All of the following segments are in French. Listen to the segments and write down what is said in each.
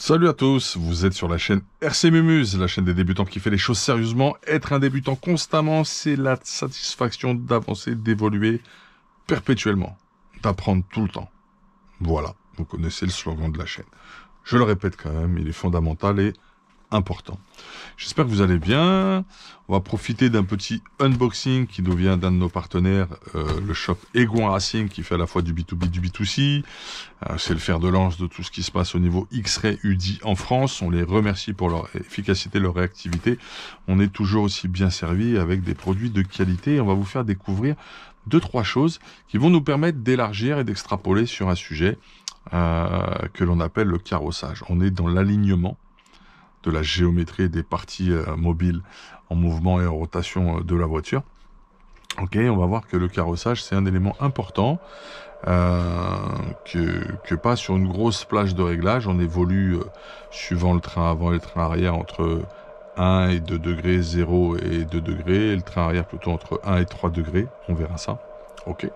Salut à tous, vous êtes sur la chaîne RC Mumuse, la chaîne des débutants qui fait les choses sérieusement. Être un débutant constamment, c'est la satisfaction d'avancer, d'évoluer perpétuellement, d'apprendre tout le temps. Voilà, vous connaissez le slogan de la chaîne. Je le répète quand même, il est fondamental et important. J'espère que vous allez bien. On va profiter d'un petit unboxing qui nous vient d'un de nos partenaires, le shop Egon Racing, qui fait à la fois du B2B, du B2C. C'est le fer de lance de tout ce qui se passe au niveau X-Ray UDI en France. On les remercie pour leur efficacité, leur réactivité. On est toujours aussi bien servi avec des produits de qualité. Et on va vous faire découvrir 2-3 choses qui vont nous permettre d'élargir et d'extrapoler sur un sujet que l'on appelle le carrossage. On est dans l'alignement de la géométrie des parties mobiles en mouvement et en rotation de la voiture. Ok, on va voir que le carrossage, c'est un élément important, que pas sur une grosse plage de réglage. On évolue suivant le train avant et le train arrière entre 1 et 2 degrés, 0 et 2 degrés, et le train arrière plutôt entre 1 et 3 degrés. On verra ça. Ok.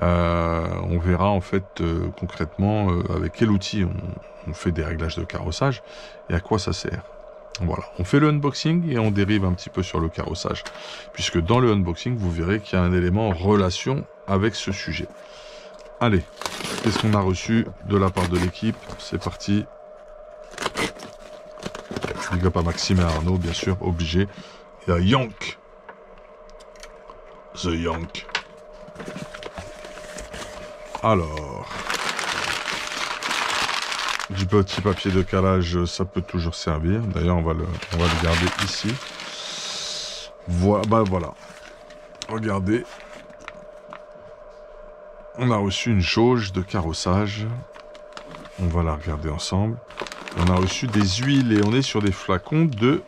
On verra en fait concrètement avec quel outil on fait des réglages de carrossage et à quoi ça sert. Voilà, on fait le unboxing et on dérive un petit peu sur le carrossage, puisque dans le unboxing, vous verrez qu'il y a un élément en relation avec ce sujet. Allez, qu'est-ce qu'on a reçu de la part de l'équipe? C'est parti. Big up à Maxime et à Arnaud, bien sûr, obligé. Et à Yank. The Yank. Alors, du petit papier de calage, ça peut toujours servir. D'ailleurs, on va le garder ici. Voilà. Regardez. On a reçu une jauge de carrossage. On va la regarder ensemble. On a reçu des huiles et on est sur des flacons de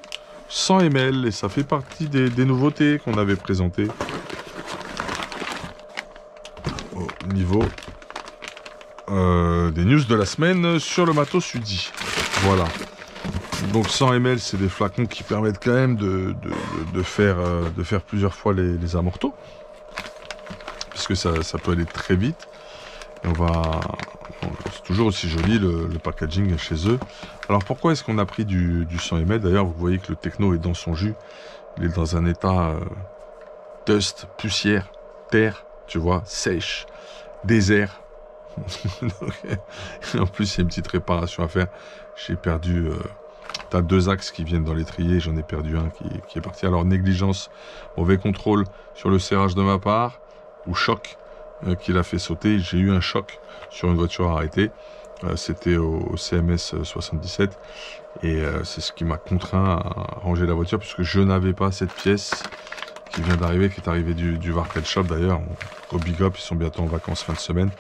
100 ml. Et ça fait partie des nouveautés qu'on avait présentées au niveau des news de la semaine sur le matos UDI. Voilà. Donc 100 ml, c'est des flacons qui permettent quand même de faire plusieurs fois les amortos. Puisque ça peut aller très vite. Et c'est toujours aussi joli le packaging chez eux. Alors pourquoi est-ce qu'on a pris du 100 ml? D'ailleurs, vous voyez que le techno est dans son jus. Il est dans un état dust, poussière, terre, tu vois, sèche, désert. En plus, il y a une petite réparation à faire. J'ai perdu... T'as 2 axes qui viennent dans l'étrier. J'en ai perdu un qui est parti. Alors, négligence, mauvais contrôle sur le serrage de ma part, ou choc qui l'a fait sauter. J'ai eu un choc sur une voiture arrêtée. C'était au CMS 77. Et c'est ce qui m'a contraint à ranger la voiture, puisque je n'avais pas cette pièce qui vient d'arriver, qui est arrivée du Vartel Shop d'ailleurs. Au Big Up, ils sont bientôt en vacances fin de semaine.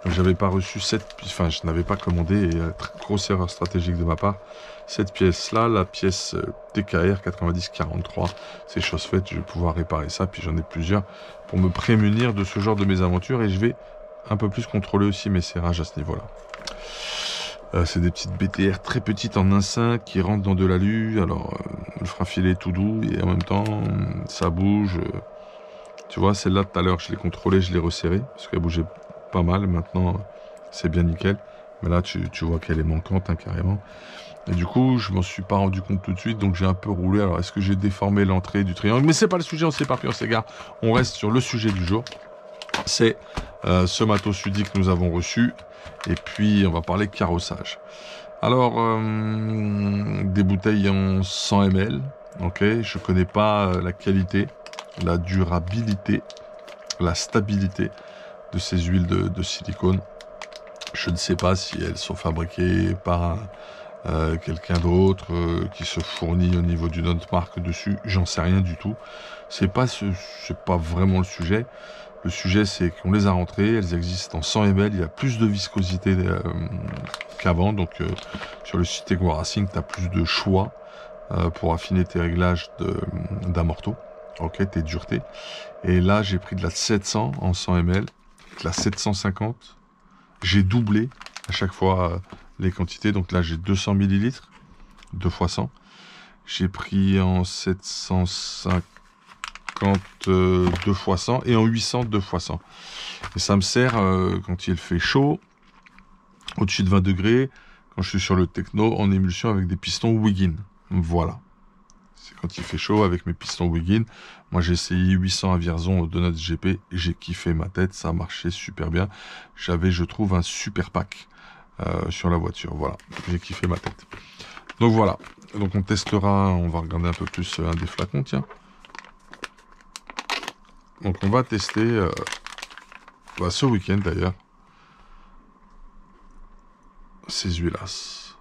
Donc j'avais pas reçu je n'avais pas commandé, et grosse erreur stratégique de ma part, cette pièce-là, la pièce TKR 9043, c'est chose faite, je vais pouvoir réparer ça, puis j'en ai plusieurs pour me prémunir de ce genre de mésaventures, et je vais un peu plus contrôler aussi mes serrages à ce niveau-là. C'est des petites BTR très petites en 1.5 qui rentrent dans de l'alu, alors le frein filet est tout doux, et en même temps, ça bouge. Tu vois, celle-là, tout à l'heure, je l'ai contrôlée, je l'ai resserrée, parce qu'elle bougeait pas mal. Maintenant, c'est bien nickel. Mais là, tu vois qu'elle est manquante, hein, carrément. Et du coup, je m'en suis pas rendu compte tout de suite, donc j'ai un peu roulé. Alors, est-ce que j'ai déformé l'entrée du triangle? Mais c'est pas le sujet, on s'éparpille, on s'égare. On reste sur le sujet du jour. C'est ce matos UDI que nous avons reçu. Et puis, on va parler carrossage. Alors, des bouteilles en 100 ml. Ok, je connais pas la qualité, la durabilité, la stabilité de ces huiles de silicone. Je ne sais pas si elles sont fabriquées par quelqu'un d'autre qui se fournit au niveau d'une autre marque dessus. J'en sais rien du tout. C'est pas vraiment le sujet. Le sujet, c'est qu'on les a rentrées. Elles existent en 100 ml. Il y a plus de viscosité qu'avant. Donc sur le site Egon Racing, tu as plus de choix pour affiner tes réglages d'amorto. Ok, tes duretés. Et là, j'ai pris de la 700 en 100 ml. De la 750. J'ai doublé à chaque fois les quantités. Donc là, j'ai 200 ml, 2 x 100. J'ai pris en 750, 2 x 100. Et en 800, 2 x 100. Et ça me sert quand il fait chaud, au-dessus de 20 degrés. quand je suis sur le techno en émulsion avec des pistons Wiggin. Voilà. C'est quand il fait chaud avec mes pistons Wiggin. Moi j'ai essayé 800 à Vierzon de notre GP et j'ai kiffé ma tête, ça a marché super bien. J'avais, je trouve, un super pack sur la voiture. Voilà, j'ai kiffé ma tête. Donc voilà, donc on testera, on va regarder un peu plus un des flacons, tiens. Donc on va tester ce week-end d'ailleurs ces huilas.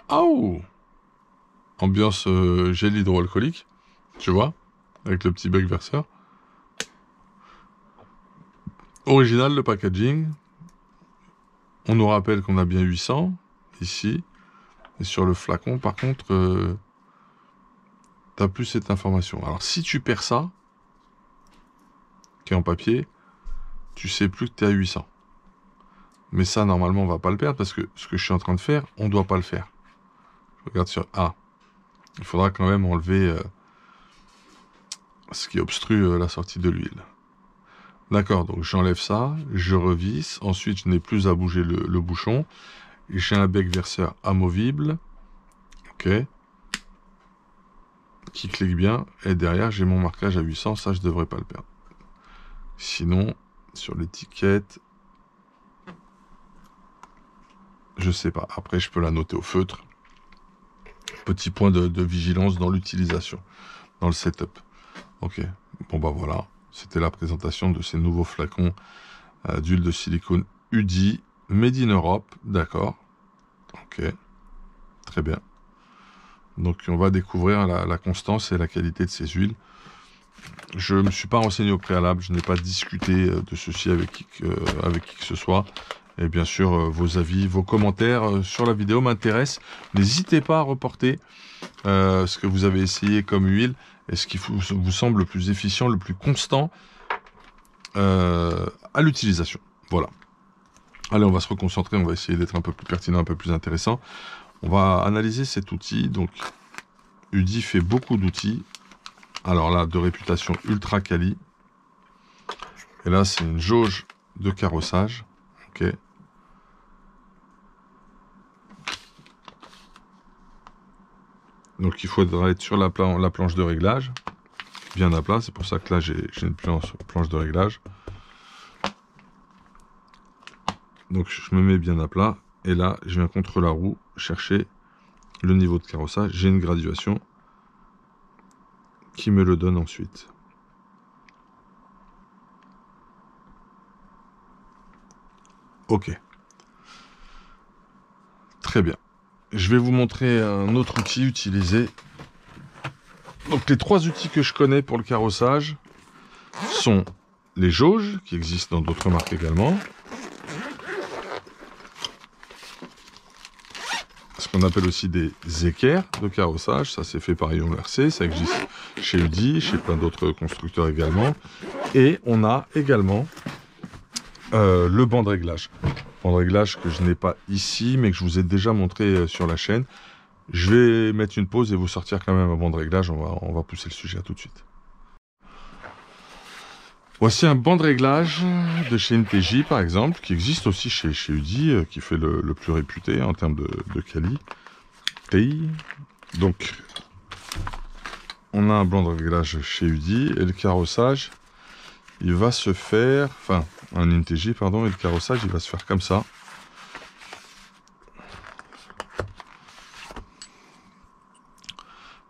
Oh, ambiance gel hydroalcoolique, tu vois, avec le petit bec verseur. Original le packaging. On nous rappelle qu'on a bien 800 ici. Et sur le flacon, par contre, t'as plus cette information. Alors si tu perds ça, qui est en papier, tu sais plus que tu es à 800. Mais ça, normalement, on va pas le perdre parce que ce que je suis en train de faire, on doit pas le faire. Je regarde sur A. Il faudra quand même enlever ce qui obstrue la sortie de l'huile. D'accord, donc j'enlève ça, je revisse. Ensuite, je n'ai plus à bouger le bouchon. J'ai un bec verseur amovible. Ok. Qui clique bien. Et derrière, j'ai mon marquage à 800. Ça, je devrais pas le perdre. Sinon, sur l'étiquette, je sais pas. Après, je peux la noter au feutre. Petit point de vigilance dans l'utilisation, dans le setup. Ok. Bon, bah voilà. C'était la présentation de ces nouveaux flacons d'huile de silicone UDI, Made in Europe. D'accord. Ok. Très bien. Donc, on va découvrir la constance et la qualité de ces huiles. Je ne me suis pas renseigné au préalable, je n'ai pas discuté de ceci avec qui que ce soit. Et bien sûr, vos avis, vos commentaires sur la vidéo m'intéressent. N'hésitez pas à reporter ce que vous avez essayé comme huile et ce qui vous semble le plus efficient, le plus constant à l'utilisation. Voilà. Allez, on va se reconcentrer, on va essayer d'être un peu plus pertinent, un peu plus intéressant. On va analyser cet outil. Donc, UDI fait beaucoup d'outils. Alors là, de réputation ultra quali. Et là, c'est une jauge de carrossage. Ok. Donc il faudra être sur la planche de réglage. Bien à plat. C'est pour ça que là, j'ai une planche de réglage. Donc je me mets bien à plat. Et là, je viens contre la roue chercher le niveau de carrossage. J'ai une graduation qui me le donne ensuite. Ok. Très bien. Je vais vous montrer un autre outil utilisé. Donc les trois outils que je connais pour le carrossage sont les jauges, qui existent dans d'autres marques également. Ce qu'on appelle aussi des équerres de carrossage. Ça c'est fait par Ion RC. Ça existe chez UDI, chez plein d'autres constructeurs également. Et on a également le banc de réglage. Banc de réglage que je n'ai pas ici, mais que je vous ai déjà montré sur la chaîne. Je vais mettre une pause et vous sortir quand même un banc de réglage. On va pousser le sujet à tout de suite. Voici un banc de réglage de chez NTJ par exemple, qui existe aussi chez UDI, qui fait le plus réputé en termes de qualité. Donc, on a un banc de réglage chez UDI et le carrossage, il va se faire, enfin, un NTJ pardon, et le carrossage, il va se faire comme ça.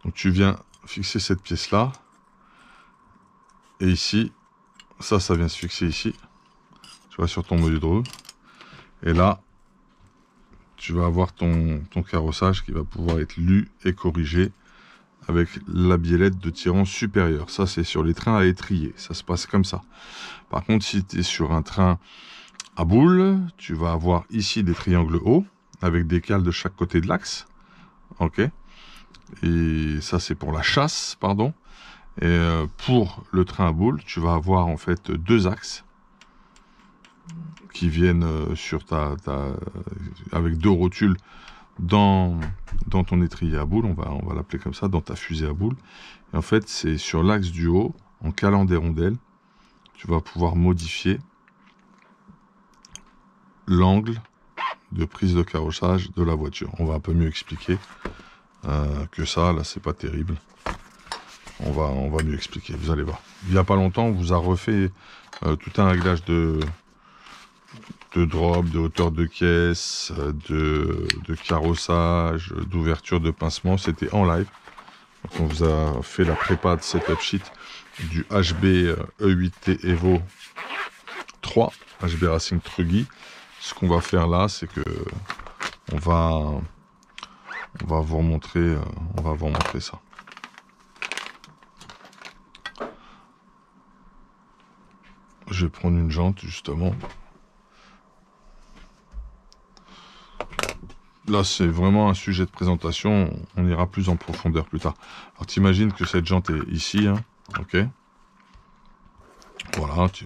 Donc tu viens fixer cette pièce-là, et ici, ça vient se fixer ici, tu vois, sur ton module de roue. Et là, tu vas avoir ton carrossage qui va pouvoir être lu et corrigé avec la biellette de tirant supérieur. Ça, c'est sur les trains à étrier, ça se passe comme ça. Par contre, si tu es sur un train à boule, tu vas avoir ici des triangles hauts, avec des cales de chaque côté de l'axe. Ok. Et ça, c'est pour la chasse, pardon. Et pour le train à boule, tu vas avoir en fait deux axes qui viennent sur avec deux rotules dans ton étrier à boule, on va l'appeler comme ça, dans ta fusée à boule. Et en fait, c'est sur l'axe du haut, en calant des rondelles, tu vas pouvoir modifier l'angle de prise de carrossage de la voiture. On va un peu mieux expliquer que ça. Là, c'est pas terrible. On va mieux expliquer, vous allez voir. Il n'y a pas longtemps, on vous a refait tout un réglage de drop, de hauteur de caisse, de carrossage, d'ouverture, de pincement. C'était en live. Donc on vous a fait la prépa de setup sheet du HB E8T Evo 3, HB Racing Truggy. Ce qu'on va faire là, c'est que on va vous remontrer, ça. Je vais prendre une jante justement. Là, c'est vraiment un sujet de présentation. On ira plus en profondeur plus tard. Alors, t'imagines que cette jante est ici, hein, ok. Voilà, tu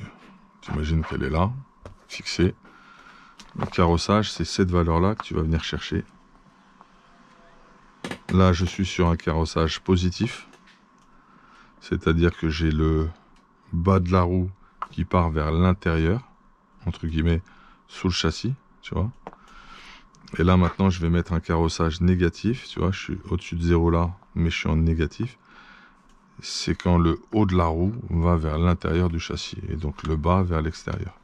imagines qu'elle est là, fixée. Le carrossage, c'est cette valeur-là que tu vas venir chercher. Là, je suis sur un carrossage positif. C'est-à-dire que j'ai le bas de la roue qui part vers l'intérieur, entre guillemets, sous le châssis, tu vois. Et là, maintenant, je vais mettre un carrossage négatif, tu vois, je suis au-dessus de 0 là, mais je suis en négatif. C'est quand le haut de la roue va vers l'intérieur du châssis, et donc le bas vers l'extérieur.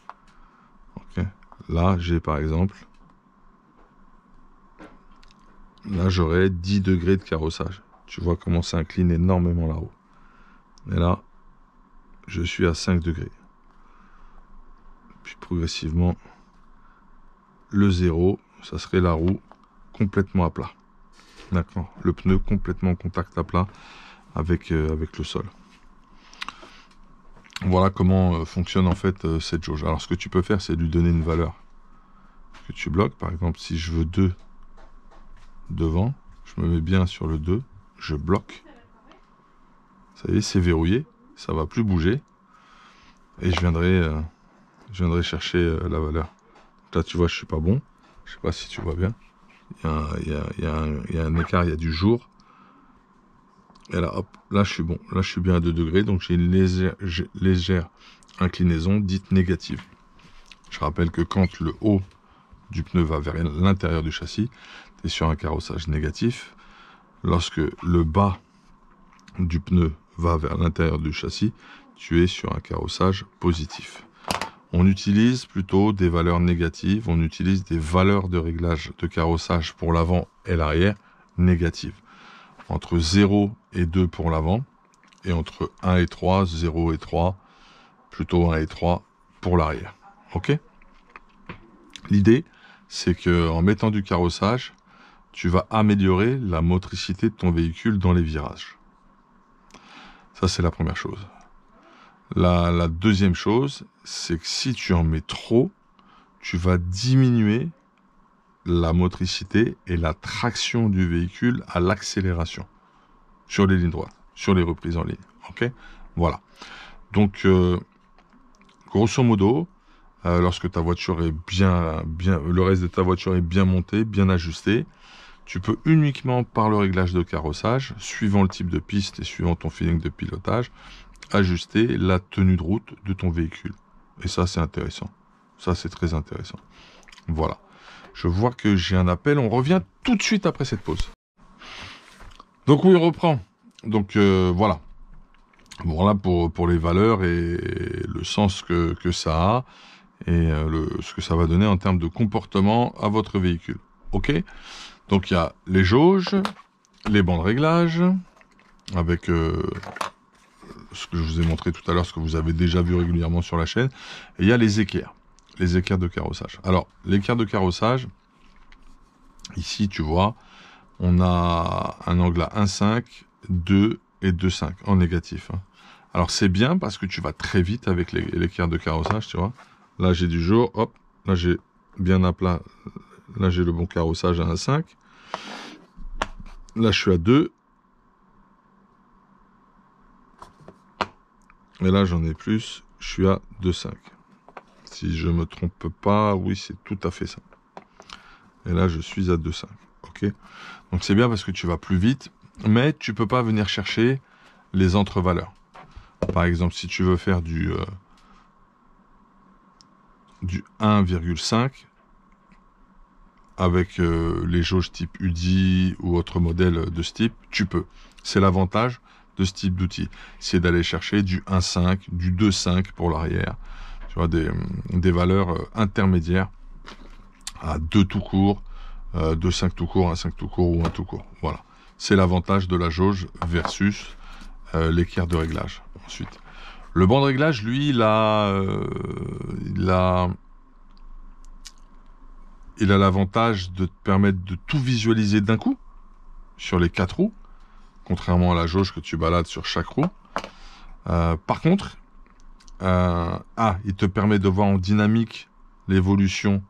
Ok. Là, j'ai par exemple, là, j'aurai 10 degrés de carrossage. Tu vois comment ça incline énormément la roue. Et là, je suis à 5 degrés. Puis progressivement, le 0, ça serait la roue complètement à plat. D'accord. Le pneu complètement en contact à plat avec le sol. Voilà comment fonctionne en fait cette jauge. Alors ce que tu peux faire, c'est lui donner une valeur que tu bloques. Par exemple, si je veux 2 devant, je me mets bien sur le 2, je bloque. Ça y est, c'est verrouillé, ça va plus bouger. Et je viendrai chercher la valeur. Là, tu vois, je suis pas bon. Je sais pas si tu vois bien. Il y a un écart, il y a du jour. Et là, hop, là, je suis bon. Là, je suis bien à 2 degrés. Donc, j'ai une légère inclinaison dite négative. Je rappelle que quand le haut du pneu va vers l'intérieur du châssis, tu es sur un carrossage négatif. Lorsque le bas du pneu va vers l'intérieur du châssis, tu es sur un carrossage positif. On utilise plutôt des valeurs négatives, on utilise des valeurs de réglage de carrossage pour l'avant et l'arrière négatives. Entre 0 et 2 pour l'avant, et entre 1 et 3, 0 et 3, plutôt 1 et 3 pour l'arrière. Ok ? L'idée, c'est qu'en mettant du carrossage, tu vas améliorer la motricité de ton véhicule dans les virages. Ça, c'est la première chose. La deuxième chose, c'est que si tu en mets trop, tu vas diminuer la motricité et la traction du véhicule à l'accélération sur les lignes droites, sur les reprises en ligne. Ok ? Voilà. Donc, grosso modo, lorsque ta voiture est le reste de ta voiture est bien monté, bien ajusté, tu peux uniquement par le réglage de carrossage, suivant le type de piste et suivant ton feeling de pilotage, ajuster la tenue de route de ton véhicule. Et ça, c'est intéressant. Ça, c'est très intéressant. Voilà. Je vois que j'ai un appel. On revient tout de suite après cette pause. Donc oui, on reprend. Donc voilà. Voilà pour les valeurs et le sens que ça a et ce que ça va donner en termes de comportement à votre véhicule. Ok ? Donc il y a les jauges, les bancs de réglage, avec ce que je vous ai montré tout à l'heure, ce que vous avez déjà vu régulièrement sur la chaîne. Et il y a les équerres de carrossage. Alors, l'équerre de carrossage, ici, tu vois, on a un angle à 1,5, 2 et 2,5 en négatif. Hein. Alors, c'est bien parce que tu vas très vite avec l'équerre de carrossage, tu vois. Là, j'ai du jour, hop, là, j'ai bien à plat. Là, j'ai le bon carrossage à 1,5. Là, je suis à 2. Et là, j'en ai plus, je suis à 2,5. Si je me trompe pas, oui, c'est tout à fait ça. Et là, je suis à 2,5. Ok ? Donc, c'est bien parce que tu vas plus vite, mais tu peux pas venir chercher les entre-valeurs. Par exemple, si tu veux faire du du 1,5 avec les jauges type UDI ou autre modèle de ce type, tu peux. C'est l'avantage de ce type d'outil. C'est d'aller chercher du 1,5, du 2,5 pour l'arrière. Tu vois, des valeurs intermédiaires à 2 tout court, 2,5 tout court, 1,5 tout court ou 1 tout court. Voilà. C'est l'avantage de la jauge versus l'équerre de réglage. Ensuite, le banc de réglage, lui, il a l'avantage de te permettre de tout visualiser d'un coup sur les 4 roues, contrairement à la jauge que tu balades sur chaque roue. Par contre, il te permet de voir en dynamique l'évolution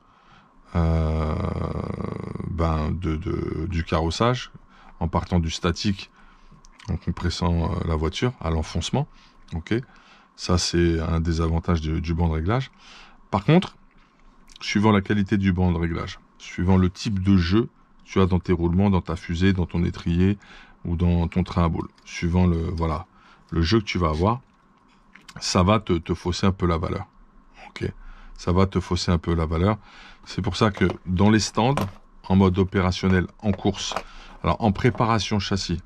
du carrossage en partant du statique, en compressant la voiture à l'enfoncement. Ok, ça c'est un des avantages du banc de réglage. Par contre, suivant la qualité du banc de réglage, suivant le type de jeu que tu as dans tes roulements, dans ta fusée, dans ton étrier ou dans ton train à boules, suivant le jeu que tu vas avoir, ça va te fausser un peu la valeur. Ok, ça va te fausser un peu la valeur. C'est pour ça que dans les stands, en mode opérationnel, en course, alors en préparation châssis,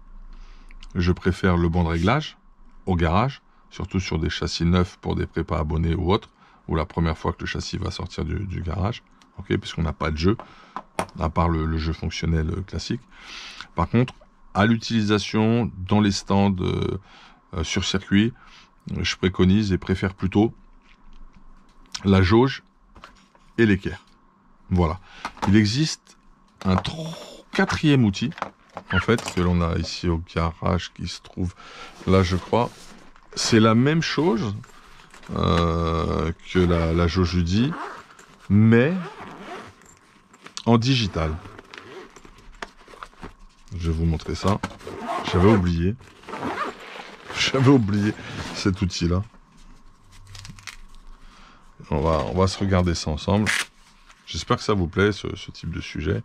je préfère le banc de réglage au garage, surtout sur des châssis neufs pour des prépas abonnés ou autres, ou la première fois que le châssis va sortir du garage, ok, puisqu'on n'a pas de jeu, à part le jeu fonctionnel classique. Par contre, à l'utilisation dans les stands sur circuit, je préconise et préfère plutôt la jauge et l'équerre. Voilà. Il existe un 4e outil, en fait, que l'on a ici au garage, qui se trouve là, je crois. C'est la même chose que la jauge UDI, mais en digital. Je vais vous montrer ça. J'avais oublié cet outil-là. On va se regarder ça ensemble. J'espère que ça vous plaît, ce type de sujet.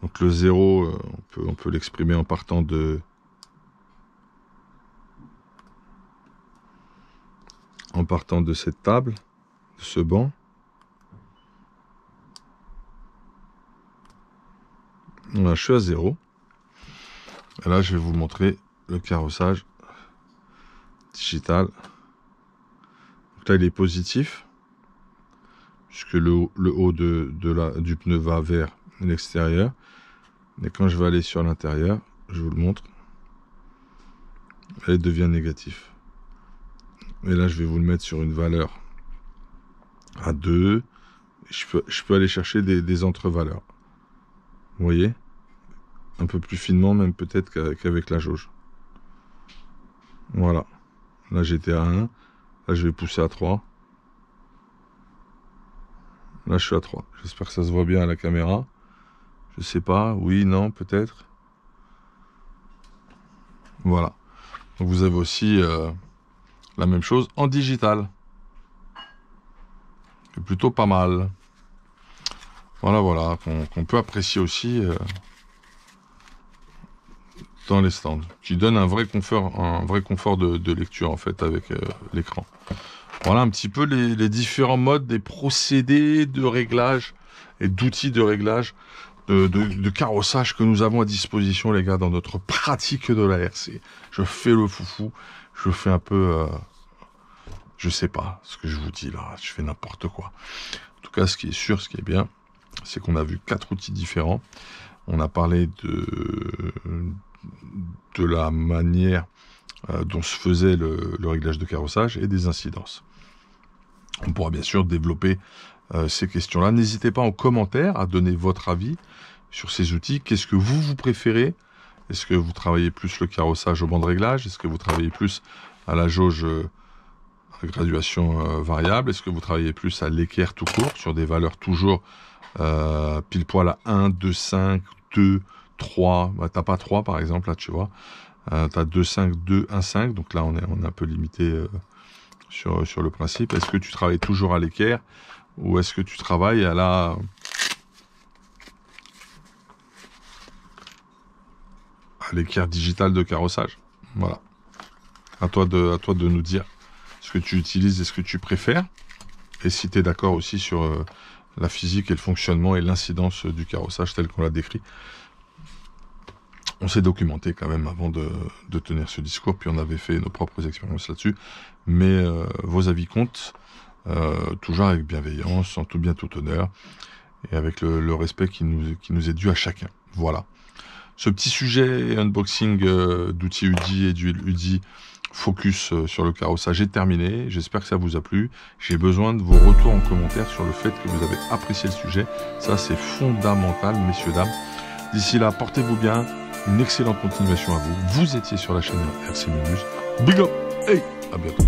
Donc le 0, on peut l'exprimer en partant de cette table, de ce banc. Voilà, je suis à 0. Et là, je vais vous montrer le carrossage digital. Donc là, il est positif, puisque le haut du pneu va vers l'extérieur. Et quand je vais aller sur l'intérieur, je vous le montre, elle devient négatif. Et là, je vais vous le mettre sur une valeur à 2. Je peux aller chercher des entre-valeurs. Vous voyez? Un peu plus finement, même peut-être qu'avec la jauge. Voilà. Là, j'étais à 1. Là, je vais pousser à 3. Là, je suis à 3. J'espère que ça se voit bien à la caméra. Je sais pas. Oui, non, peut-être. Voilà. Donc, vous avez aussi la même chose en digital. C'est plutôt pas mal. Voilà, qu'on peut apprécier aussi dans les stands, qui donne un vrai confort de lecture en fait avec l'écran. Voilà un petit peu les différents modes, des procédés de réglage et d'outils de réglage de carrossage que nous avons à disposition, les gars, dans notre pratique de la RC. Je fais le foufou, je fais un peu je sais pas ce que je vous dis là, je fais n'importe quoi. En tout cas, ce qui est sûr, ce qui est bien, c'est qu'on a vu 4 outils différents. On a parlé de la manière dont se faisait le réglage de carrossage et des incidences. On pourra bien sûr développer ces questions-là. N'hésitez pas en commentaire à donner votre avis sur ces outils. Qu'est-ce que vous préférez? Est-ce que vous travaillez plus le carrossage au banc de réglage? Est-ce que vous travaillez plus à la jauge à graduation variable? Est-ce que vous travaillez plus à l'équerre tout court, sur des valeurs toujours pile poil à 1, 2, 5, 2, 3, bah, t'as pas 3 par exemple, là tu vois, t'as 2, 5, 2, 1, 5, donc là on est un peu limité sur le principe. Est-ce que tu travailles toujours à l'équerre ou est-ce que tu travailles à l'équerre digitale de carrossage? Voilà. À toi de nous dire ce que tu utilises et ce que tu préfères. Et si tu es d'accord aussi sur la physique et le fonctionnement et l'incidence du carrossage tel qu'on l'a décrit. On s'est documenté quand même avant de tenir ce discours, puis on avait fait nos propres expériences là-dessus. Mais vos avis comptent, toujours avec bienveillance, en tout bien, tout honneur, et avec le respect qui nous est dû à chacun. Voilà. Ce petit sujet unboxing d'outils UDI et d'huile UDI focus sur le carrossage est terminé. J'espère que ça vous a plu. J'ai besoin de vos retours en commentaire sur le fait que vous avez apprécié le sujet. Ça, c'est fondamental, messieurs, dames. D'ici là, portez-vous bien. Une excellente continuation à vous. Vous étiez sur la chaîne RC Minus. Big up. Hey, à bientôt.